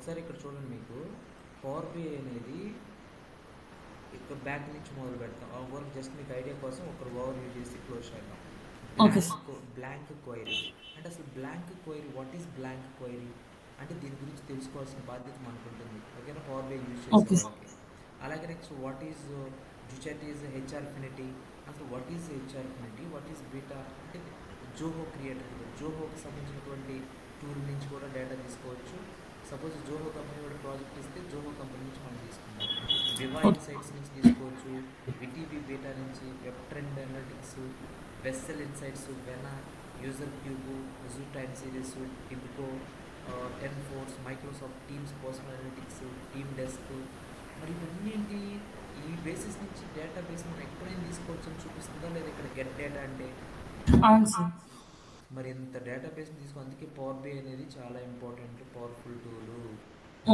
ఒకసారి ఇక్కడ చూడండి మీకు పవర్ బిఐ అనేది ఇక్కడ బ్యాక్ నుంచి మొదలు పెడతాం ఆ వర్క్ జస్ట్ మీకు ఐడియా కోసం ఒకరు ఓవర్ వ్యూ చేసి క్లోజ్ చేద్దాం. Okay sir. బ్లాంక్ క్వైరీ అంటే అసలు blank query what is blank query అంటే దీని గురించి తెలుసుకోవాల్సిన బాధ్యత మనకు ఉంటుంది. ఓకేనా, పవర్ బిఐ యూజ్ చేసే ఓకే సార్. వాళ్ళకి. అలాగే నెక్స్ట్ వాట్ ఈజ్ జుచాట్ ఈజ్ హెచ్ఆర్ ఫినిటీ, అసలు what is HR finity, what is beta అంటే జోహో క్రియేటర్, జోహోకి సంబంధించినటువంటి టూల్ నుంచి కూడా డేటా తీసుకోవచ్చు. సపోజ్ జోహో కంపెనీ కూడా ప్రాజెక్ట్ ఇస్తే జోహో కంపెనీ నుంచి మనం తీసుకుంటాం. వివా ఇన్సైట్స్ నుంచి తీసుకోవచ్చు, విటీబీ బీటా నుంచి, web trend analytics, vessel insights, Vena, user cube, జూ time series, Tibco, 10 force, Microsoft Teams, personal analytics, team desk. మరి ఇవన్నీ ఏంటి, ఈ బేసిస్ నుంచి డేటా బేస్ మనం ఎక్కడైనా తీసుకోవచ్చు అని చూపిస్తుందా లేదా ఇక్కడ గెట్ డేటా అంటే? అవును సార్. మరి ఇంత డేటాబేస్ని తీసుకో, అందుకే పవర్ బిఐ అనేది చాలా ఇంపార్టెంట్ పవర్ఫుల్ టూలు.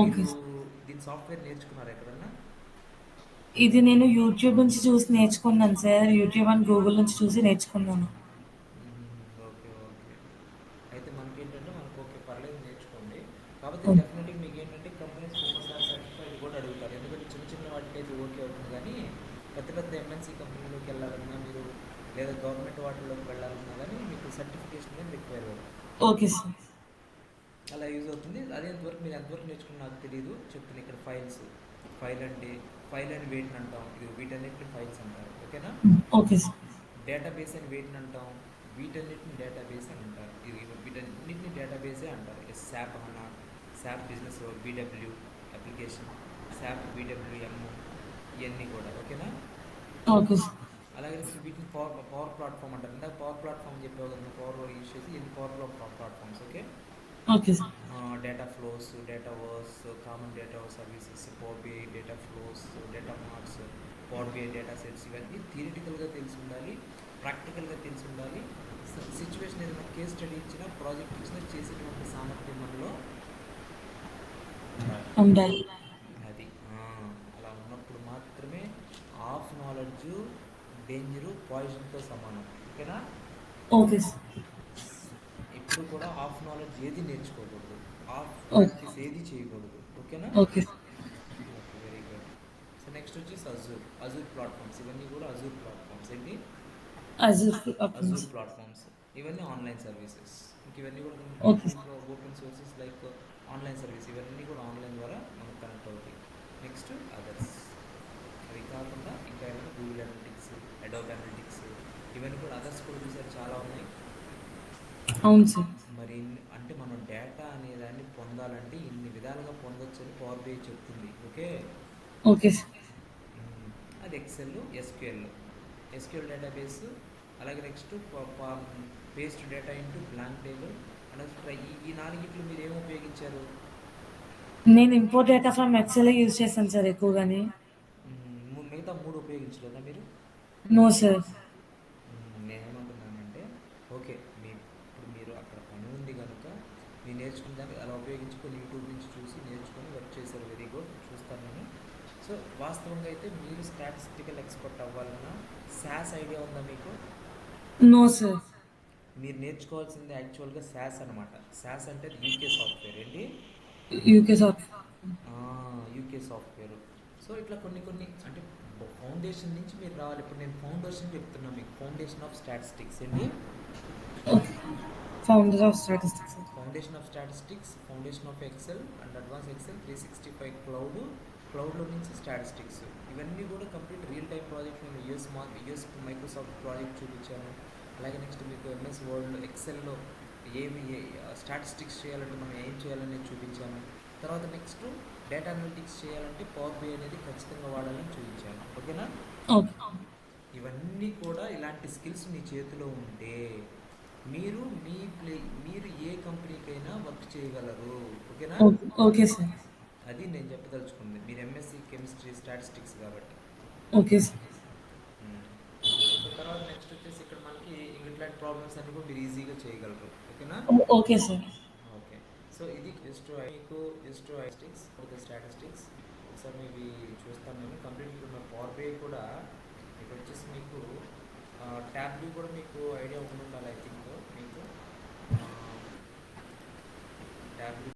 ఓకే మీరు సార్. దీని సాఫ్ట్వేర్ నేర్చుకున్నారు ఎక్కడన్నా? ఇది నేను యూట్యూబ్ నుంచి చూసి నేర్చుకున్నాను సార్. యూట్యూబ్ అండ్ గూగుల్ నుంచి చూసి నేర్చుకున్నాను. Okay okay. అయితే మనకేంటంటే మనకు ఓకే పర్లేదు నేర్చుకోండి. కాకపోతే ఓకే. డెఫినెట్గా మీకు ఏంటంటే కంపెనీస్ 4 స్టార్ సర్టిఫైడ్ కూడా అడుగుతారు. ఎందుకంటే చిన్న చిన్న వాటికైతే ఓకే అవుతుంది, కానీ పెద్ద పెద్ద ఎంఎన్సీ కంపెనీలోకి వెళ్ళాలన్నా మీరు లేదా గవర్నమెంట్ వాటిల్లోకి వెళ్ళాలన్నా కానీ మీకు సర్టిఫికేషన్ అనేది రిక్వైర్ అవుతుంది. Okay sir. అలా యూజ్ అవుతుంది. అదే ఎంతవరకు మీరు ఎంతవరకు నేర్చుకుని నాకు తెలియదు, చెప్తున్నా. ఇక్కడ ఫైల్స్, ఫైల్ అంటే ఫైల్ అని వేటిని అంటాం, ఇది వీటన్నిటిని ఫైల్స్ అంటారు. ఓకేనా. Okay sir. డేటాబేస్ అని వేటిని అంటాం, వీటన్నిటిని డేటాబేస్ అని అంటారు. ఇది వీటన్నిటిని డేటాబేసే అంటారు. శాప్ అన్న, SAP business, BW application, SAP BWM, ఇవన్నీ కూడా. ఓకేనా. Okay sir. అలాగే వీటిని పవర్ ప్లాట్ఫామ్ అంటారు. ఇందాక పవర్ ప్లాట్ఫామ్ చెప్పావు కదా, పవర్ యూజ్ చేసి ఇది power platforms. Okay. Okay sir. Data flows, dataverse, common data services, power BI data flows, data marts, power BI data sets, ఇవన్నీ థియరిటికల్గా తెలిసి ఉండాలి, ప్రాక్టికల్గా తెలిసి ఉండాలి. సిచ్యువేషన్ ఏదైనా కేస్ స్టడీ ఇచ్చినా, ప్రాజెక్ట్ ఇచ్చినా చేసేటువంటి సామర్థ్యం మనలో ఉండాలి. అది అలా ఉన్నప్పుడు మాత్రమే ఆఫ్ నాలెడ్జ్ డేంజరు పాయిజన్తో సమానం. ఓకేనా. Okay sir. ఎప్పుడు కూడా ఆఫ్ నాలెడ్జ్ ఏది నేర్చుకోకూడదు, ఆఫ్ ఓకే. ప్రాక్టీస్ ఏది చేయకూడదు. ఓకేనా. Okay sir. Okay, very good. So next వచ్చేసి అజూర్ ప్లాట్ఫామ్స్. ఇవన్నీ కూడా అజూర్ ప్లాట్ఫామ్స్. ఏంటి? Azure okay Azure sir. Platforms ఇవన్నీ ఆన్లైన్ సర్వీసెస్. ఇంక ఇవన్నీ కూడా ఓకే దీంట్లో open sources like online service, ఇవన్నీ కూడా ఆన్లైన్ ద్వారా మనకు కనెక్ట్ అవుతాయి. Next others. అవి కాకుండా ఇంకా ఏమైనా గూగుల్ అనలిటిక్స్, అడోబ్ అనలిటిక్స్, ఇవన్నీ కూడా అదర్స్ కూడా చూసారు చాలా ఉన్నాయి. అవును సార్. మరి అంటే మనం డేటా అనే దాన్ని పొందాలంటే ఇన్ని విధాలుగా పొందొచ్చు అని పవర్ బిఐ చెప్తుంది. ఓకే. Okay sir. అది ఎక్సెల్, ఎస్క్యూఎల్ డేటాబేస్. అలాగే next paste data into blank table. అలాగే ఈ నాలుగిట్లు మీరు ఏమి ఉపయోగించారు? నేను import data from Excel use చేశాను సార్ ఎక్కువగాని. మిగతా 3 ఉపయోగించలేదా మీరు? No sir. నేనేమంటున్నానంటే ఓకే, ఇప్పుడు మీరు అక్కడ పని ఉంది కనుక మీరు నేర్చుకున్న దాన్ని అలా ఉపయోగించుకొని యూట్యూబ్ నుంచి చూసి నేర్చుకొని వర్క్ చేశారు. వెరీ గుడ్, చూస్తాను నేను. సో వాస్తవంగా అయితే మీరు స్టాటిస్టికల్ ఎక్స్పర్ట్ అవ్వాలన్నా శాస్ ఐడియా ఉందా మీకు? No sir. మీరు నేర్చుకోవాల్సింది యాక్చువల్గా శాస్ అనమాట. శాస్ అంటే యూకే సాఫ్ట్వేర్. ఏంటి? UK sir. UK software. So ఇట్లా కొన్ని కొన్ని అంటే ఫౌండేషన్ నుంచి మీరు రావాలి. ఇప్పుడు నేను ఫౌండేషన్ చెప్తున్నా మీకు, ఫౌండేషన్ ఆఫ్ స్టాటిస్టిక్స్. ఏంటి? Okay. Founder of statistics. Foundation of statistics, foundation of Excel and advance Excel 365 క్లౌడ్లో నుంచి స్టాటిస్టిక్స్. ఇవన్నీ కూడా కంప్లీట్ రియల్ టైం ప్రాజెక్ట్. నేను యూఎస్ మైక్రోసాఫ్ట్ ప్రాజెక్ట్ చూపించాను. అలాగే నెక్స్ట్ మీకు ఎంఎస్ వర్డ్, ఎక్సెల్లో ఏమి స్టాటిస్టిక్స్ చేయాలంటే మనం ఏం చేయాలని చూపించాను. తర్వాత నెక్స్ట్ డేటా అనలిటిక్స్ చేయాలంటే పవర్ బిఐ అనేది ఖచ్చితంగా వాడాలని చూపించాను. ఓకేనా. ఓకే. ఇవన్నీ కూడా ఇలాంటి స్కిల్స్ మీ చేతిలో ఉంటే మీరు మీరు ఏ కంపెనీకైనా వర్క్ చేయగలరు. ఓకేనా. Okay sir. అది నేను చెప్పదలుచుకుంది. మీరు ఎంఎస్సి కెమిస్ట్రీ స్టాటిస్టిక్స్ కాబట్టి. Okay sir. సో తర్వాత నెక్స్ట్ వచ్చేసి ఇక్కడ మనకి ఇట్లాంటి ప్రాబ్లమ్స్ అన్ని కూడా మీరు ఈజీగా చేయగలరు. ఓకేనా. Okay sir. ఓకే. సో ఇది మీకు స్టాటిస్టిక్స్ ఒకసారి మీవి చూస్తాను నేను. కంప్లీట్ ఉన్న పవర్ బిఐ కూడా ఇక్కడ వచ్చేసి మీకు ట్యాబ్లు కూడా మీకు ఐడియా ఉండాలి. ఐ థింక్ మీకు ట్యాబ్లు